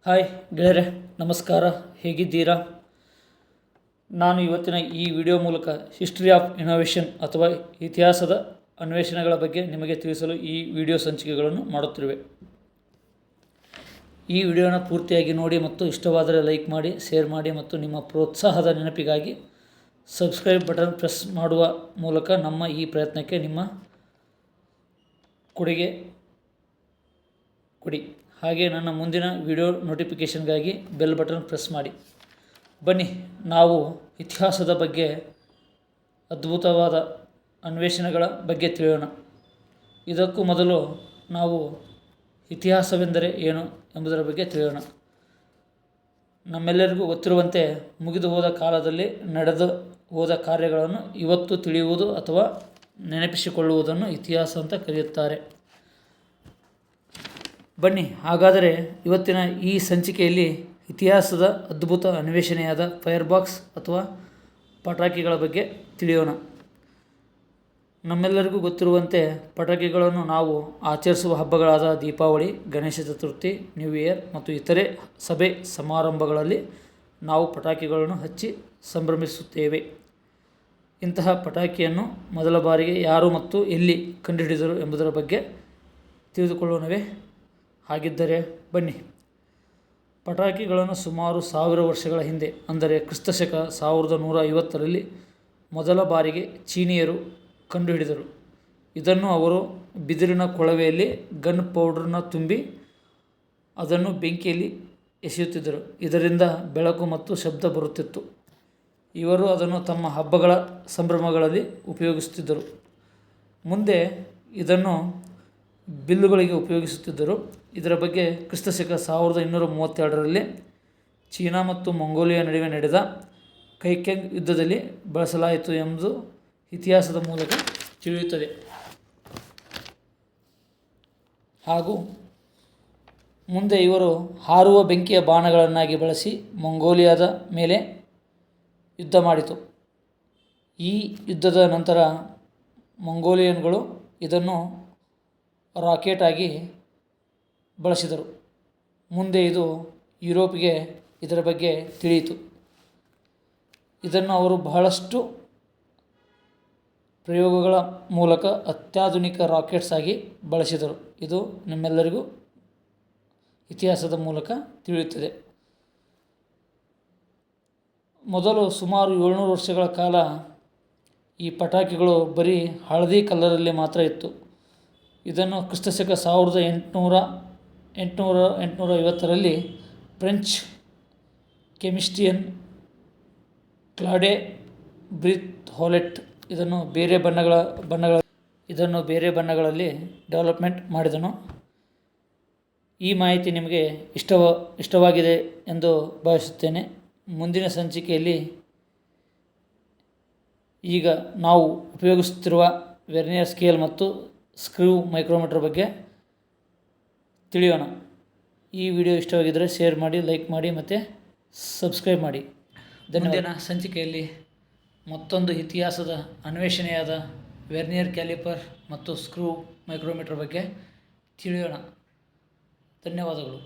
Hi ಗೆಳೆಯರೆ, ನಮಸ್ಕಾರ. ಹೇಗಿದ್ದೀರಾ? ನಾನು ಇವತ್ತಿನ ಈ ವಿಡಿಯೋ ಮೂಲಕ ಹಿಸ್ಟ್ರಿ ಆಫ್ ಇನೋವೇಷನ್ ಅಥವಾ ಇತಿಹಾಸದ ಅನ್ವೇಷಣೆಗಳ ಬಗ್ಗೆ ನಿಮಗೆ ತಿಳಿಸಲು ಈ ವಿಡಿಯೋ ಸಂಚಿಕೆಗಳನ್ನು ಮಾಡುತ್ತಿರುವೆ. ಈ ವಿಡಿಯೋನ ಪೂರ್ತಿಯಾಗಿ ನೋಡಿ ಮತ್ತು ಇಷ್ಟವಾದರೆ ಲೈಕ್ ಮಾಡಿ, ಶೇರ್ ಮಾಡಿ ಮತ್ತು ನಿಮ್ಮ ಪ್ರೋತ್ಸಾಹದ ನೆನಪಿಗಾಗಿ ಸಬ್ಸ್ಕ್ರೈಬ್ ಬಟನ್ ಪ್ರೆಸ್ ಮಾಡುವ ಮೂಲಕ ನಮ್ಮ ಈ ಪ್ರಯತ್ನಕ್ಕೆ ನಿಮ್ಮ ಕೊಡುಗೆ ಕೊಡಿ. ಹಾಗೆ ನನ್ನ ಮುಂದಿನ ವಿಡಿಯೋ ನೋಟಿಫಿಕೇಷನ್ಗಾಗಿ ಬೆಲ್ ಬಟನ್ ಪ್ರೆಸ್ ಮಾಡಿ. ಬನ್ನಿ, ನಾವು ಇತಿಹಾಸದ ಬಗ್ಗೆ, ಅದ್ಭುತವಾದ ಅನ್ವೇಷಣೆಗಳ ಬಗ್ಗೆ ತಿಳಿಯೋಣ. ಇದಕ್ಕೂ ಮೊದಲು ನಾವು ಇತಿಹಾಸವೆಂದರೆ ಏನು ಎಂಬುದರ ಬಗ್ಗೆ ತಿಳಿಯೋಣ. ನಮ್ಮೆಲ್ಲರಿಗೂ ಗೊತ್ತಿರುವಂತೆ ಮುಗಿದು ಹೋದ ಕಾಲದಲ್ಲಿ ನಡೆದು ಹೋದ ಕಾರ್ಯಗಳನ್ನು ಇವತ್ತು ತಿಳಿಯುವುದು ಅಥವಾ ನೆನಪಿಸಿಕೊಳ್ಳುವುದನ್ನು ಇತಿಹಾಸ ಅಂತ ಕರೆಯುತ್ತಾರೆ. ಬನ್ನಿ, ಹಾಗಾದರೆ ಇವತ್ತಿನ ಈ ಸಂಚಿಕೆಯಲ್ಲಿ ಇತಿಹಾಸದ ಅದ್ಭುತ ಅನ್ವೇಷಣೆಯಾದ ಫೈರ್ಬಾಕ್ಸ್ ಅಥವಾ ಪಟಾಕಿಗಳ ಬಗ್ಗೆ ತಿಳಿಯೋಣ. ನಮ್ಮೆಲ್ಲರಿಗೂ ಗೊತ್ತಿರುವಂತೆ ಪಟಾಕಿಗಳನ್ನು ನಾವು ಆಚರಿಸುವ ಹಬ್ಬಗಳಾದ ದೀಪಾವಳಿ, ಗಣೇಶ ಚತುರ್ಥಿ, ನ್ಯೂ ಇಯರ್ ಮತ್ತು ಇತರೆ ಸಭೆ ಸಮಾರಂಭಗಳಲ್ಲಿ ನಾವು ಪಟಾಕಿಗಳನ್ನು ಹಚ್ಚಿ ಸಂಭ್ರಮಿಸುತ್ತೇವೆ. ಇಂತಹ ಪಟಾಕಿಯನ್ನು ಮೊದಲ ಬಾರಿಗೆ ಯಾರು ಮತ್ತು ಎಲ್ಲಿ ಕಂಡುಹಿಡಿದರು ಎಂಬುದರ ಬಗ್ಗೆ ತಿಳಿದುಕೊಳ್ಳೋಣವೇ? ಹಾಗಿದ್ದರೆ ಬನ್ನಿ. ಪಟಾಕಿಗಳನ್ನು ಸುಮಾರು 1000 ವರ್ಷಗಳ ಹಿಂದೆ, ಅಂದರೆ ಕ್ರಿಸ್ತಶಕ 1150ರಲ್ಲಿ ಮೊದಲ ಬಾರಿಗೆ ಚೀನಿಯರು ಕಂಡುಹಿಡಿದರು. ಇದನ್ನು ಅವರು ಬಿದಿರಿನ ಕೊಳವೆಯಲ್ಲಿ ಗನ್ ಪೌಡರ್ನ ತುಂಬಿ ಅದನ್ನು ಬೆಂಕಿಯಲ್ಲಿ ಎಸೆಯುತ್ತಿದ್ದರು. ಇದರಿಂದ ಬೆಳಕು ಮತ್ತು ಶಬ್ದ ಬರುತ್ತಿತ್ತು. ಇವರು ಅದನ್ನು ತಮ್ಮ ಹಬ್ಬಗಳ ಸಂಭ್ರಮಗಳಲ್ಲಿ ಉಪಯೋಗಿಸುತ್ತಿದ್ದರು. ಮುಂದೆ ಇದನ್ನು ಬಿಲ್ಲುಗಳಿಗೆ ಉಪಯೋಗಿಸುತ್ತಿದ್ದರು. ಇದರ ಬಗ್ಗೆ ಕ್ರಿಸ್ತಶಕ 1232ರಲ್ಲಿ ಚೀನಾ ಮತ್ತು ಮಂಗೋಲಿಯಾ ನಡುವೆ ನಡೆದ ಕೈಕೆಂಗ್ ಯುದ್ಧದಲ್ಲಿ ಬಳಸಲಾಯಿತು ಎಂಬುದು ಇತಿಹಾಸದ ಮೂಲಕ ತಿಳಿಯುತ್ತದೆ. ಹಾಗೂ ಮುಂದೆ ಇವರು ಹಾರುವ ಬೆಂಕಿಯ ಬಾಣಗಳನ್ನಾಗಿ ಬಳಸಿ ಮಂಗೋಲಿಯಾದ ಮೇಲೆ ಯುದ್ಧ ಮಾಡಿತು. ಈ ಯುದ್ಧದ ನಂತರ ಮಂಗೋಲಿಯನ್ಗಳು ಇದನ್ನು ರಾಕೆಟ್ ಆಗಿ ಬಳಸಿದರು. ಮುಂದೆ ಇದು ಯುರೋಪಿಗೆ ಇದರ ಬಗ್ಗೆ ತಿಳಿಯಿತು. ಇದನ್ನು ಅವರು ಬಹಳಷ್ಟು ಪ್ರಯೋಗಗಳ ಮೂಲಕ ಅತ್ಯಾಧುನಿಕ ರಾಕೆಟ್ಸ್ ಆಗಿ ಬಳಸಿದರು. ಇದು ನಮ್ಮೆಲ್ಲರಿಗೂ ಇತಿಹಾಸದ ಮೂಲಕ ತಿಳಿಯುತ್ತದೆ. ಮೊದಲು ಸುಮಾರು 700 ವರ್ಷಗಳ ಕಾಲ ಈ ಪಟಾಕಿಗಳು ಬರೀ ಹಳದಿ ಕಲರಲ್ಲಿ ಮಾತ್ರ ಇತ್ತು. ಇದನ್ನು ಕ್ರಿಸ್ತಶಕ 1850ರಲ್ಲಿ ಫ್ರೆಂಚ್ ಕೆಮಿಸ್ಟಿಯನ್ ಕ್ಲಾಡೆ ಬ್ರಿಥೋಲೆಟ್ ಇದನ್ನು ಬೇರೆ ಬಣ್ಣಗಳಲ್ಲಿ ಡೆವಲಪ್ಮೆಂಟ್ ಮಾಡಿದನು. ಈ ಮಾಹಿತಿ ನಿಮಗೆ ಇಷ್ಟವಾಗಿದೆ ಎಂದು ಭಾವಿಸುತ್ತೇನೆ. ಮುಂದಿನ ಸಂಚಿಕೆಯಲ್ಲಿ ಈಗ ನಾವು ಉಪಯೋಗಿಸುತ್ತಿರುವ ವೆರ್ನಿಯರ್ ಸ್ಕೇಲ್ ಮತ್ತು ಸ್ಕ್ರೂ ಮೈಕ್ರೋಮೀಟರ್ ಬಗ್ಗೆ ತಿಳಿಯೋಣ. ಈ ವಿಡಿಯೋ ಇಷ್ಟವಾಗಿದ್ದರೆ ಶೇರ್ ಮಾಡಿ, ಲೈಕ್ ಮಾಡಿ ಮತ್ತು ಸಬ್ಸ್ಕ್ರೈಬ್ ಮಾಡಿ. ಮುಂದಿನ ಸಂಚಿಕೆಯಲ್ಲಿ ಮತ್ತೊಂದು ಇತಿಹಾಸದ ಅನ್ವೇಷಣೆಯಾದ ವೆರ್ನಿಯರ್ ಕ್ಯಾಲಿಪರ್ ಮತ್ತು ಸ್ಕ್ರೂ ಮೈಕ್ರೋಮೀಟರ್ ಬಗ್ಗೆ ತಿಳಿಯೋಣ. ಧನ್ಯವಾದಗಳು.